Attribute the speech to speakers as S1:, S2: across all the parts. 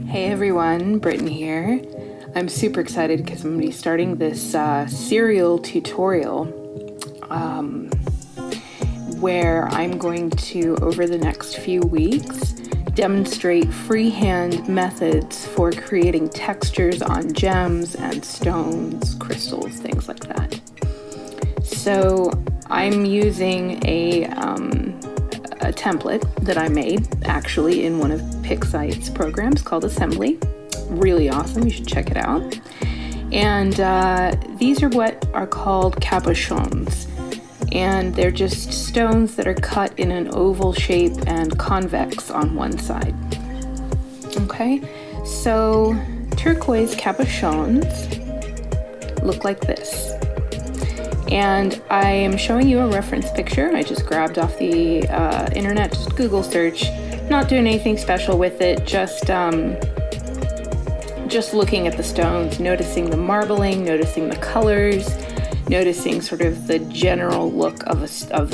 S1: Hey everyone, Britton here. I'm super excited because I'm going to be starting this serial tutorial where I'm going to, over the next few weeks, demonstrate freehand methods for creating textures on gems and stones, crystals, things like that. So I'm using a template that I made actually in one of Pixite's programs called Assembly. Really awesome, you should check it out. And these are what are called cabochons, and they're just stones that are cut in an oval shape and convex on one side. Okay, so turquoise cabochons look like this. And I am showing you a reference picture I just grabbed off the internet, just Google search. Not doing anything special with it, just looking at the stones, noticing the marbling, noticing the colors, noticing sort of the general look of the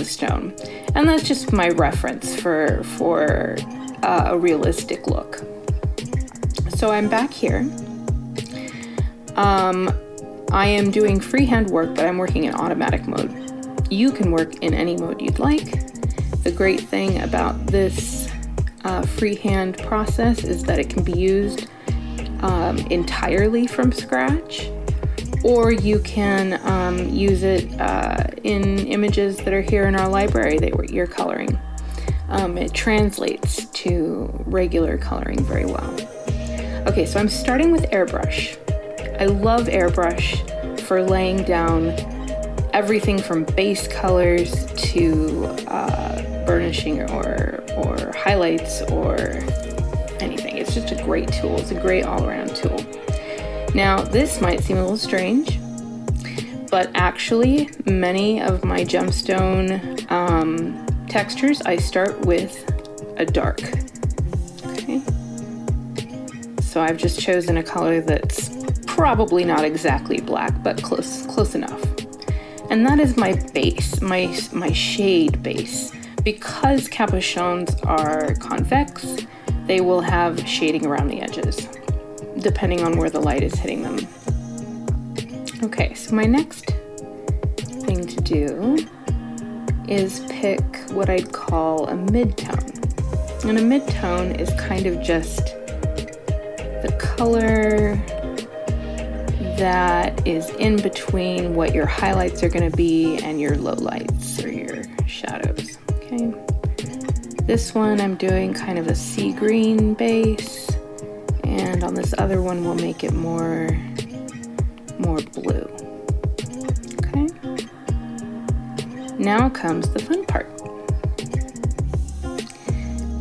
S1: stone. And that's just my reference for a realistic look. So I'm back here. I am doing freehand work, but I'm working in automatic mode. You can work in any mode you'd like. The great thing about this freehand process is that it can be used entirely from scratch, or you can use it in images that are here in our library that you're coloring. It translates to regular coloring very well. Okay, so I'm starting with airbrush. I love airbrush for laying down everything from base colors to burnishing or highlights or anything. It's just a great tool. It's a great all-around tool. Now, this might seem a little strange, but actually many of my gemstone textures, I start with a dark. Okay. So I've just chosen a color that's probably not exactly black, but close enough. And that is my base, my shade base. Because cabochons are convex, they will have shading around the edges, depending on where the light is hitting them. Okay, so my next thing to do is pick what I'd call a mid-tone. And a mid-tone is kind of just the color that is in between what your highlights are going to be and your lowlights or your shadows. Okay, this one I'm doing kind of a sea green base, and on this other one we'll make it more blue. Okay, now comes the fun part.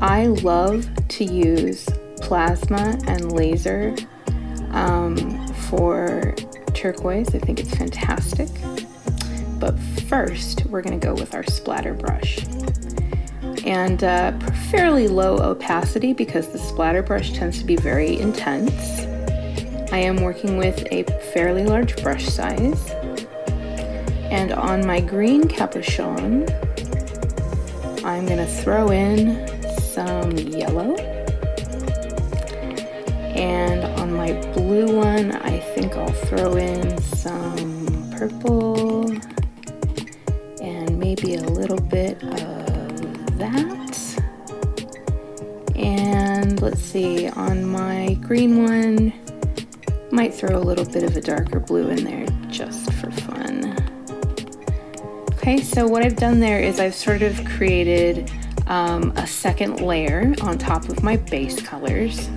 S1: I love to use plasma and laser for turquoise. I think it's fantastic. But first, we're going to go with our splatter brush. And fairly low opacity because the splatter brush tends to be very intense. I am working with a fairly large brush size. And on my green cabochon, I'm going to throw in some yellow. And on my blue one, I think I'll throw in some purple and maybe a little bit of that. And let's see, on my green one, might throw a little bit of a darker blue in there just for fun. Okay, so what I've done there is I've sort of created a second layer on top of my base colors.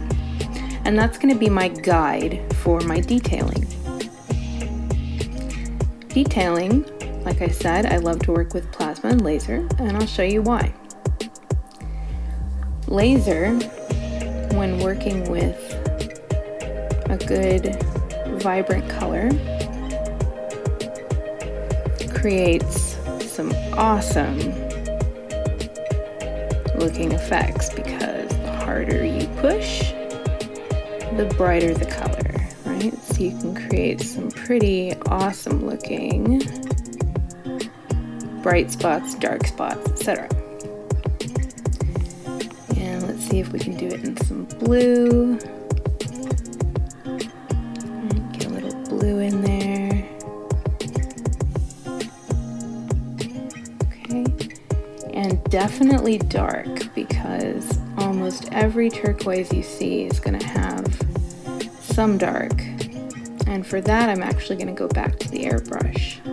S1: And that's going to be my guide for my detailing. Detailing, like I said, I love to work with plasma and laser, and I'll show you why. Laser, when working with a good vibrant color, creates some awesome looking effects because the harder you push, the brighter the color, right? So you can create some pretty awesome looking bright spots, dark spots, etc. And let's see if we can do it in some blue. definitely dark, because almost every turquoise you see is going to have some dark. And for that, I'm actually going to go back to the airbrush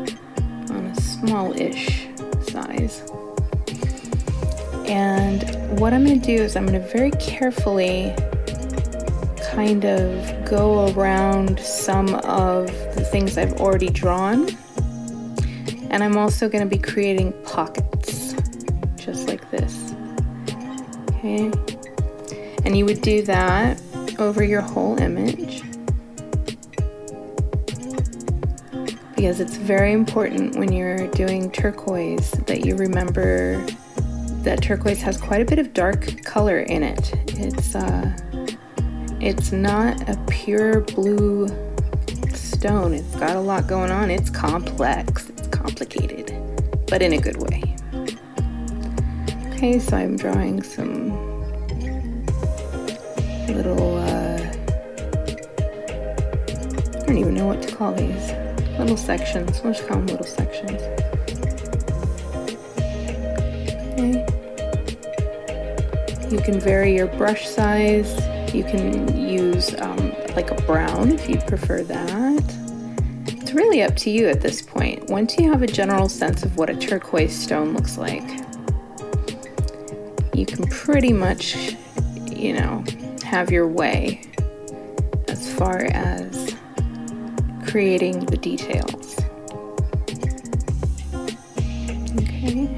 S1: on a small-ish size. And what I'm going to do is I'm going to very carefully kind of go around some of the things I've already drawn. And I'm also going to be creating pockets, just like this. Okay? And you would do that over your whole image, because it's very important when you're doing turquoise that you remember that turquoise has quite a bit of dark color in it. It's not a pure blue stone. It's got a lot going on. It's complex, it's complicated, but in a good way. Okay, so I'm drawing some little, I don't even know what to call these. Little sections. We'll just call them little sections. Okay. You can vary your brush size. You can use like a brown if you prefer that. It's really up to you at this point. Once you have a general sense of what a turquoise stone looks like, you can pretty much, you know, have your way as far as creating the details. Okay.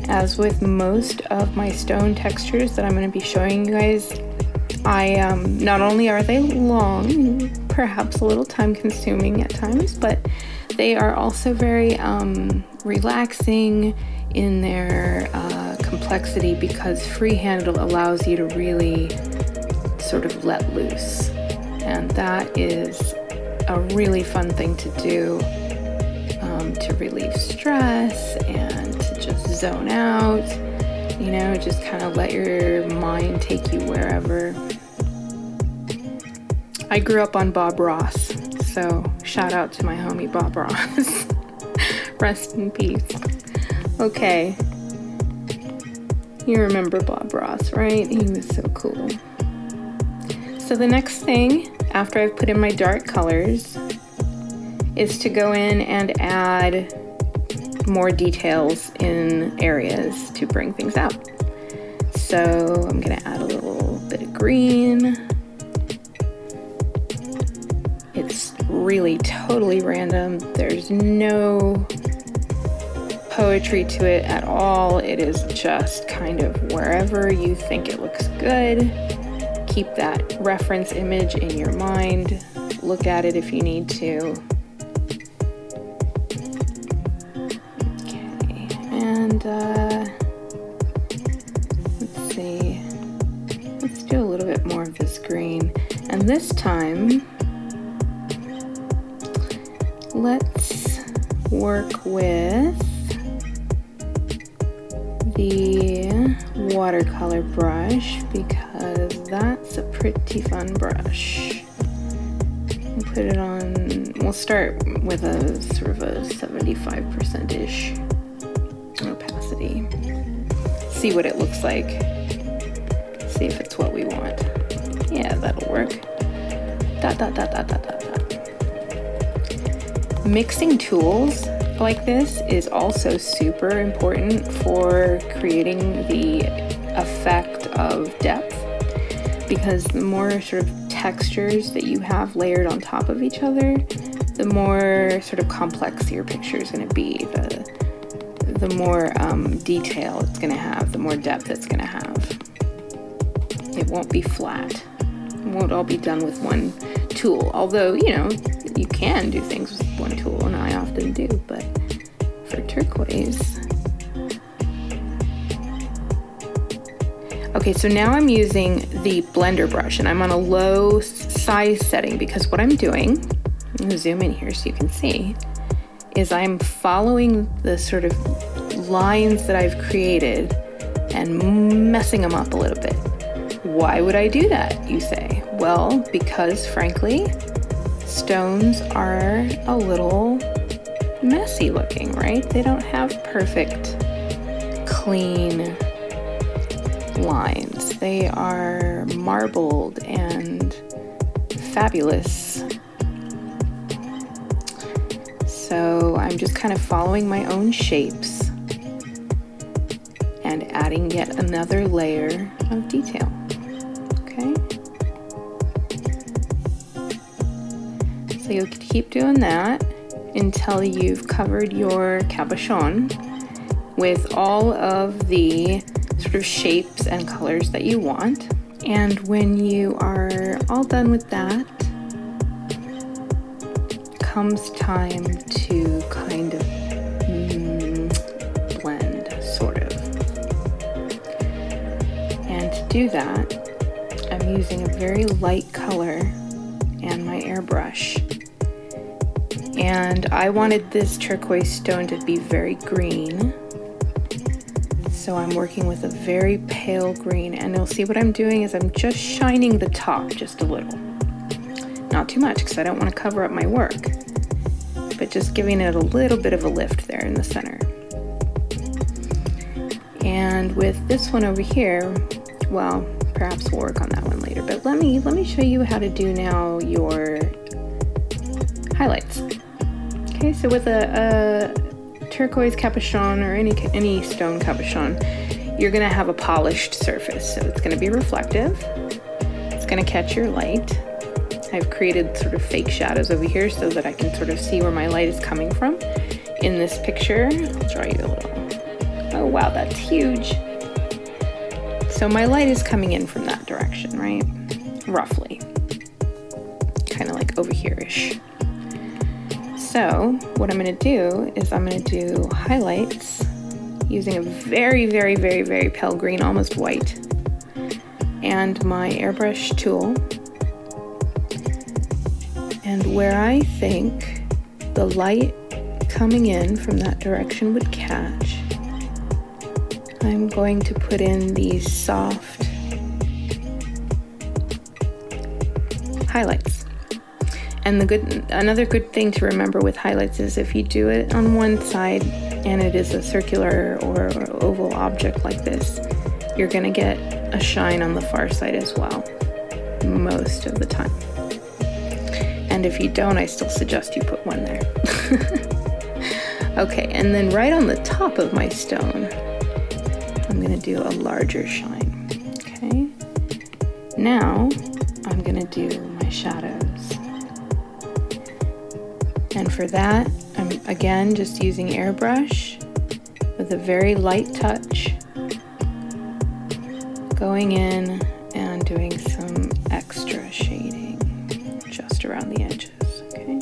S1: As with most of my stone textures that I'm going to be showing you guys, not only are they long, perhaps a little time consuming at times, but they are also very relaxing in their complexity, because freehand allows you to really sort of let loose. And that is a really fun thing to do, to relieve stress and to just zone out, you know, just kind of let your mind take you wherever. I grew up on Bob Ross, so shout out to my homie Bob Ross. Rest in peace. Okay. You remember Bob Ross, right? He was so cool. So the next thing, after I've put in my dark colors, is to go in and add more details in areas to bring things out. So I'm gonna add a little bit of green. It's really totally random. There's no poetry to it at all. It is just kind of wherever you think it looks good. Keep that reference image in your mind. Look at it if you need to. Okay, and let's see. Let's do a little bit more of this green. And this time, let's work with the watercolor brush, because that's a pretty fun brush. We'll put it on, we'll start with a sort of a 75%-ish opacity. See what it looks like. See if it's what we want. Yeah, that'll work. Dot, dot, dot, dot, dot, dot, dot. Mixing tools like this is also super important for creating the effect of depth, because the more sort of textures that you have layered on top of each other, the more sort of complex your picture is going to be, the more detail it's going to have, the more depth it's going to have. It won't be flat. It won't all be done with one tool, although, you know, you can do things with one tool, and I often do, but for turquoise. Okay, so now I'm using the blender brush, and I'm on a low size setting, because what I'm doing, I'm gonna zoom in here so you can see, is I'm following the sort of lines that I've created and messing them up a little bit. Why would I do that, you say? Well, because frankly, stones are a little messy looking, right? They don't have perfect clean lines. They are marbled and fabulous. So I'm just kind of following my own shapes and adding yet another layer of detail. Okay. So you'll keep doing that until you've covered your cabochon with all of the sort of shapes and colors that you want. And when you are all done with that, comes time to kind of blend, sort of. And to do that, I'm using a very light color and my airbrush. And I wanted this turquoise stone to be very green, so I'm working with a very pale green, and you'll see what I'm doing is I'm just shining the top just a little. Not too much, because I don't want to cover up my work, but just giving it a little bit of a lift there in the center. And with this one over here, well, perhaps we'll work on that one later, but let me show you how to do now your highlights. Okay, so with a turquoise cabochon or any stone cabochon, you're going to have a polished surface, so it's going to be reflective. It's going to catch your light. I've created sort of fake shadows over here so that I can sort of see where my light is coming from. In this picture, I'll draw you a little. Oh wow, that's huge. So my light is coming in from that direction, right? Roughly. Kind of like over here-ish. So what I'm going to do is I'm going to do highlights using a very, very, very, very pale green, almost white, and my airbrush tool. And where I think the light coming in from that direction would catch, I'm going to put in these soft highlights. And another good thing to remember with highlights is if you do it on one side and it is a circular or oval object like this, you're going to get a shine on the far side as well, most of the time. And if you don't, I still suggest you put one there. Okay, and then right on the top of my stone, I'm going to do a larger shine. Okay, now I'm going to do my shadows. And for that, I'm again just using airbrush with a very light touch, going in and doing some extra shading just around the edges, okay?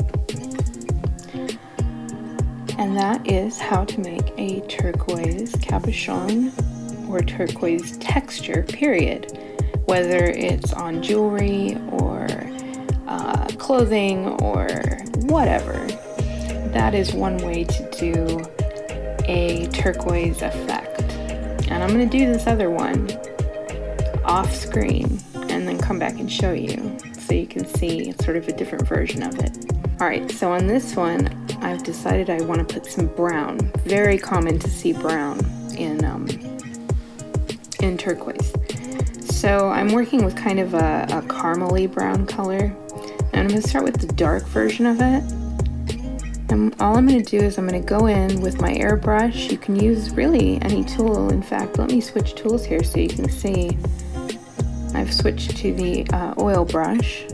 S1: And that is how to make a turquoise cabochon or turquoise texture, period. Whether it's on jewelry or clothing or whatever. That is one way to do a turquoise effect. And I'm going to do this other one off screen and then come back and show you so you can see sort of a different version of it. Alright, so on this one I've decided I want to put some brown. Very common to see brown in turquoise. So I'm working with kind of a caramely brown color. And I'm going to start with the dark version of it. And all I'm going to do is I'm going to go in with my airbrush. You can use really any tool. In fact, let me switch tools here so you can see. I've switched to the oil brush.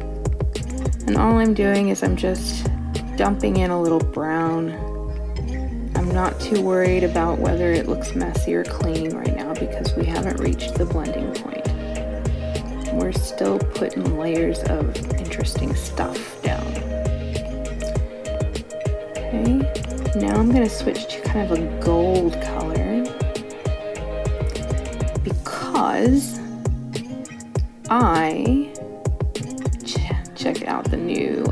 S1: And all I'm doing is I'm just dumping in a little brown. I'm not too worried about whether it looks messy or clean right now because we haven't reached the blending point. We're still putting layers of interesting stuff down. Okay, now I'm going to switch to kind of a gold color because I check out the new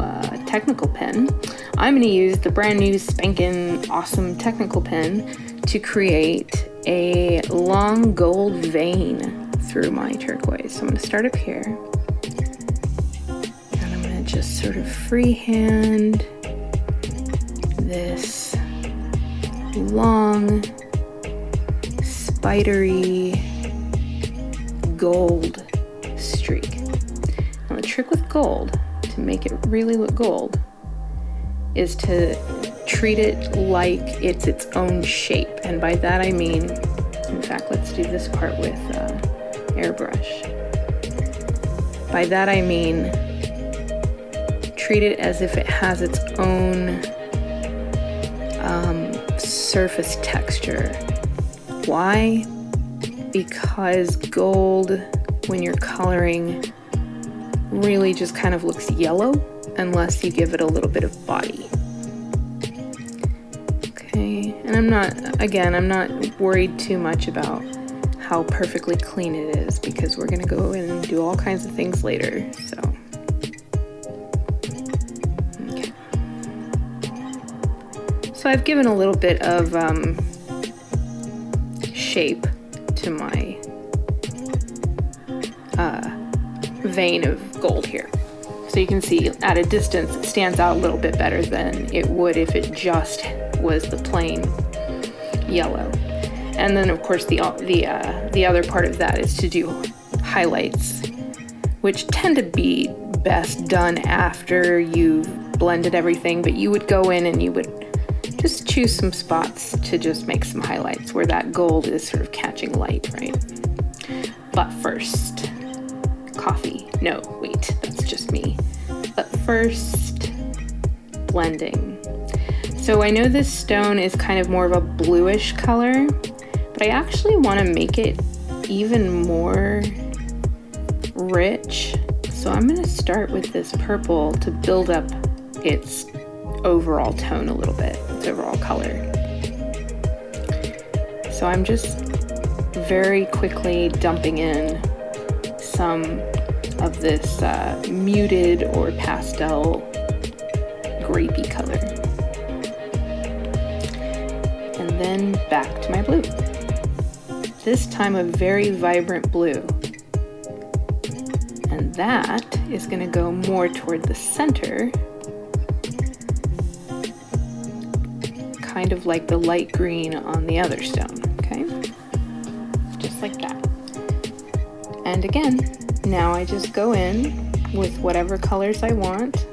S1: technical pen. I'm going to use the brand new spanking awesome technical pen to create a long gold vein through my turquoise. So I'm going to start up here and I'm going to just sort of freehand this long spidery gold streak. Now the trick with gold, to make it really look gold, is to treat it like it's its own shape. And by that I mean, in fact, let's do this part with airbrush. By that I mean, treat it as if it has its own surface texture. Why? Because gold, when you're coloring, really just kind of looks yellow unless you give it a little bit of body. Okay, and I'm not worried too much about how perfectly clean it is, because we're gonna go in and do all kinds of things later, so. Okay. So I've given a little bit of shape to my vein of gold here. So you can see at a distance it stands out a little bit better than it would if it just was the plain yellow. And then of course the other part of that is to do highlights, which tend to be best done after you've blended everything, but you would go in and you would just choose some spots to just make some highlights where that gold is sort of catching light, right? But first, coffee. No, wait, that's just me. But first, blending. So I know this stone is kind of more of a bluish color, but I actually want to make it even more rich. So I'm going to start with this purple to build up its overall tone a little bit, its overall color. So I'm just very quickly dumping in some of this muted or pastel grapey color. And then back to my blue. This time a very vibrant blue. And that is going to go more toward the center, kind of like the light green on the other stone, okay? Just like that. And again, now I just go in with whatever colors I want,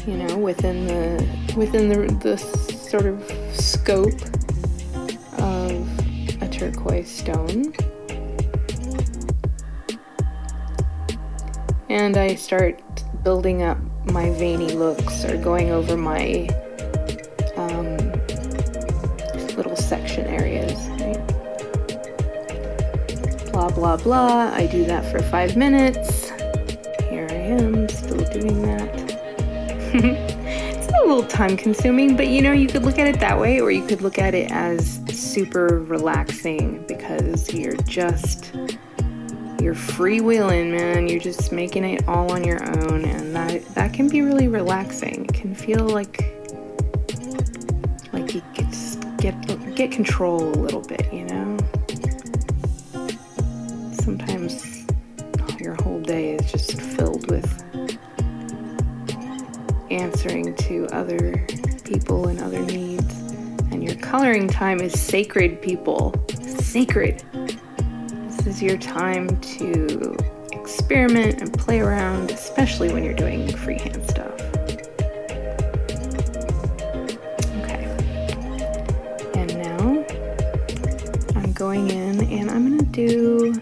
S1: you know, within the sort of scope of a turquoise stone. And I start building up my veiny looks, or going over my little section areas, right? Blah, blah, blah. I do that for 5 minutes. Here I am, still doing that. It's a little time consuming, but you know, you could look at it that way, or you could look at it as super relaxing, because you're freewheeling, man. You're just making it all on your own, and that can be really relaxing. It can feel like you get control a little bit, you know? Sometimes your whole day is just filled with answering to other people and other needs, and your coloring time is sacred, people. Sacred. This is your time to experiment and play around, especially when you're doing freehand stuff. Okay. And now I'm going in and I'm gonna do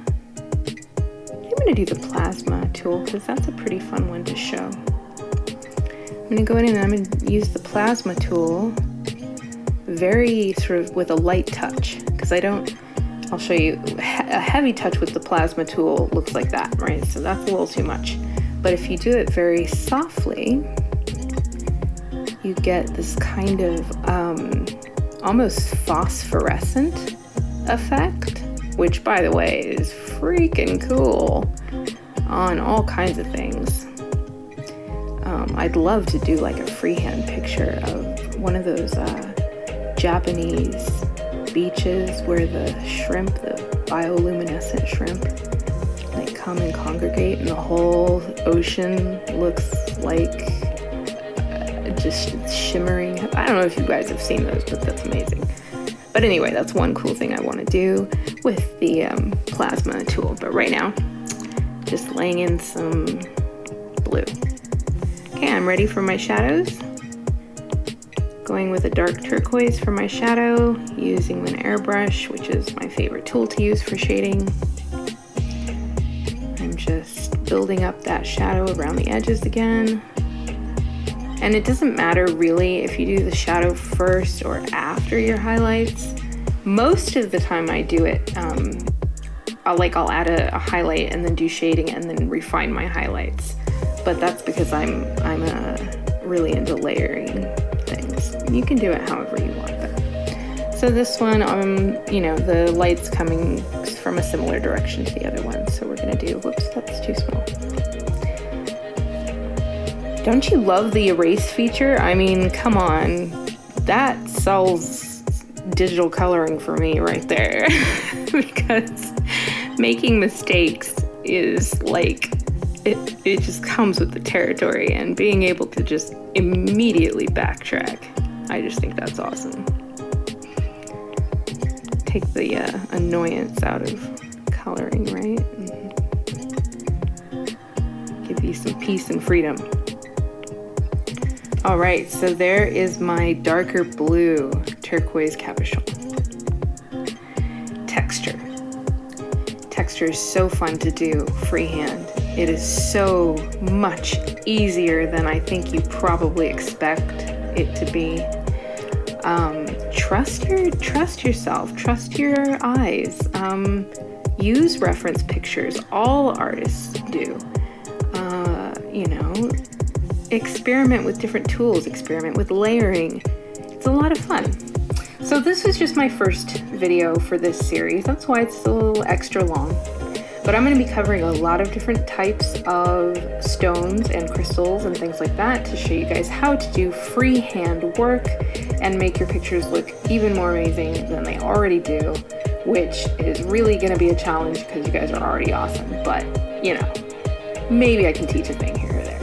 S1: the plasma tool, because that's a pretty fun one to show. I'm gonna go in and I'm gonna use the plasma tool very sort of with a light touch, because I'll show you, a heavy touch with the plasma tool looks like that, right? So that's a little too much. But if you do it very softly, you get this kind of almost phosphorescent effect, which, by the way, is freaking cool on all kinds of things. I'd love to do like a freehand picture of one of those Japanese beaches where the shrimp, the bioluminescent shrimp, like come and congregate, and the whole ocean looks like just shimmering. I don't know if you guys have seen those, but that's amazing. But anyway, that's one cool thing I want to do with the plasma tool. But right now, just laying in some blue. Okay, I'm ready for my shadows. Going with a dark turquoise for my shadow, using an airbrush, which is my favorite tool to use for shading. I'm just building up that shadow around the edges again. And it doesn't matter really if you do the shadow first or after your highlights. Most of the time I do it, I'll add a highlight and then do shading and then refine my highlights. But that's because I'm really into layering things. You can do it however you want though. So this one, you know, the light's coming from a similar direction to the other one. So we're gonna do, whoops, that's too small. Don't you love the erase feature? I mean, come on, that sells digital coloring for me right there. Because making mistakes is like, it just comes with the territory, and being able to just immediately backtrack, I just think that's awesome. Take the annoyance out of coloring, right? And give you some peace and freedom. All right, so there is my darker blue turquoise cabochon. Texture. Texture is so fun to do freehand. It is so much easier than I think you probably expect it to be. Trust yourself, trust your eyes. Use reference pictures. All artists do. You know, experiment with different tools, experiment with layering. It's a lot of fun. So this was just my first video for this series. That's why it's a little extra long. But I'm going to be covering a lot of different types of stones and crystals and things like that to show you guys how to do freehand work and make your pictures look even more amazing than they already do, which is really going to be a challenge because you guys are already awesome. But, you know, maybe I can teach a thing here or there.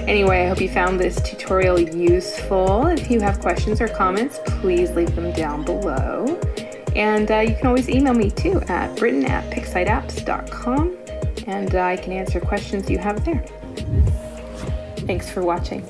S1: Anyway, I hope you found this tutorial useful. If you have questions or comments, please leave them down below. And you can always email me too at britton@pixiteapps.com, and I can answer questions you have there. Thanks for watching.